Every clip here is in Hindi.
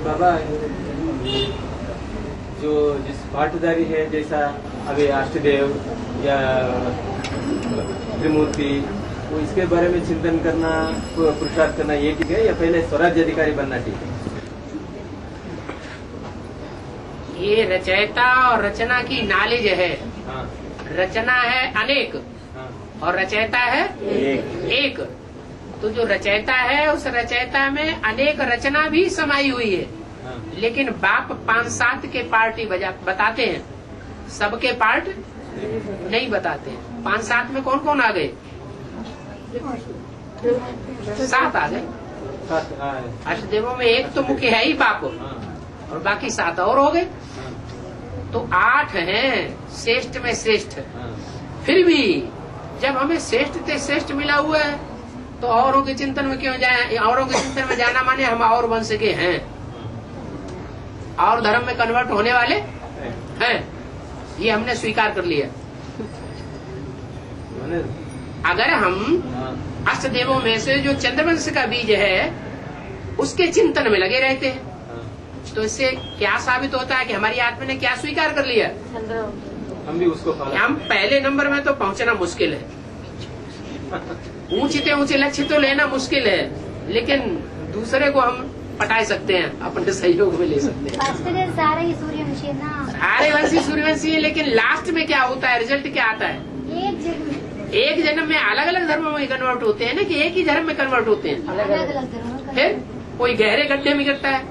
बाबा जो जिस पाठधारी है, जैसा अभी अष्टदेव या त्रिमूर्ति, वो इसके बारे में चिंतन करना, पुरुषार्थ करना ये ठीक है, या पहले स्वराज्य अधिकारी बनना ठीक है? ये रचयिता और रचना की नॉलेज है। हाँ। रचना है अनेक, हाँ। और रचयिता है एक। तो जो रचयिता है, उस रचयिता में अनेक रचना भी समाई हुई है। हाँ। लेकिन बाप 5-7 के पार्ट ही बताते हैं, सबके पार्ट नहीं बताते हैं। 5-7 में कौन कौन आ गए? 7 आ गए। अष्टदेवों में एक तो मुख्य है ही बाप, और बाकी 7 और हो गए, तो 8 हैं श्रेष्ठ में श्रेष्ठ। फिर भी जब हमें श्रेष्ठ से श्रेष्ठ मिला हुआ है, तो औरों के चिंतन में क्यों जाए? औरों के चिंतन में जाना माने हम और वंश के हैं, और धर्म में कन्वर्ट होने वाले हैं, ये हमने स्वीकार कर लिया। अगर हम अष्टदेवों में से जो चंद्रवंश का बीज है, उसके चिंतन में लगे रहते हैं, तो इससे क्या साबित होता है कि हमारी आत्मा ने क्या स्वीकार कर लिया? हम भी उसको हम पहले नंबर में तो पहुंचना मुश्किल है। ऊंचे लक्ष्य तो लेना मुश्किल है, लेकिन दूसरे को हम पटा सकते हैं, अपने सहयोग में ले सकते हैं। सारे सूर्यवंशी है ना, सारे वंशी सूर्यवंशी है, लेकिन लास्ट में क्या होता है? रिजल्ट क्या आता है? एक जन्म में अलग अलग धर्मों में कन्वर्ट होते हैं ना, कि एक ही धर्म में कन्वर्ट होते हैं? अलग अलग धर्मों। फिर कोई गहरे गड्ढे में गिरता है,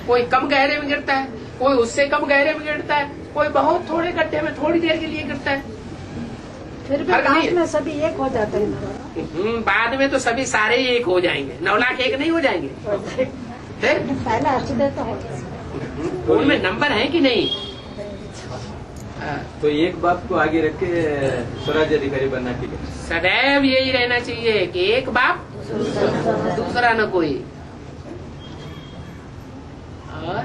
कोई कम गहरे में गिरता है, कोई उससे कम गहरे में गिरता है, कोई बहुत थोड़े गड्ढे में थोड़ी देर के लिए गिरता है। फिर भी बाद में सभी एक हो जाते हैं। बाद में तो सभी सारे ही एक हो जाएंगे। 9 लाख एक नहीं हो जाएंगे? फिर पहला अष्टदेव तो हो, उनमें नंबर है कि नहीं? तो एक बाप को आगे रख के स्वराज्य अधिकारी बनना ठीक है? सदैव यही रहना चाहिए कि एक बाप दूसरा न कोई। और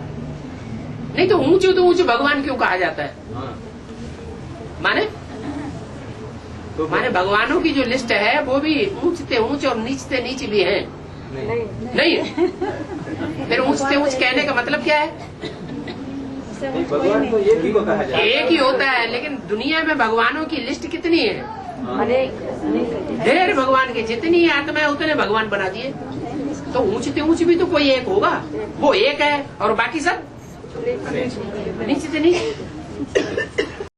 नहीं तो ऊंचे भगवान क्यों कहा जाता है? हाँ। माने तो माने भगवानों की जो लिस्ट है, वो भी ऊंचते ऊंच और नीचते नीच भी है। नहीं फिर ऊंचते ऊंच कहने का मतलब क्या है? भगवान को एक ही को कहा जाता है। एक ही होता है, लेकिन दुनिया में भगवानों की लिस्ट कितनी है? ढेर भगवान के, जितनी आत्मा है उतने भगवान बना दिए। तो ऊंचते ऊंच भी तो कोई एक होगा, वो एक है, और बाकी सब नीचे से नीचे।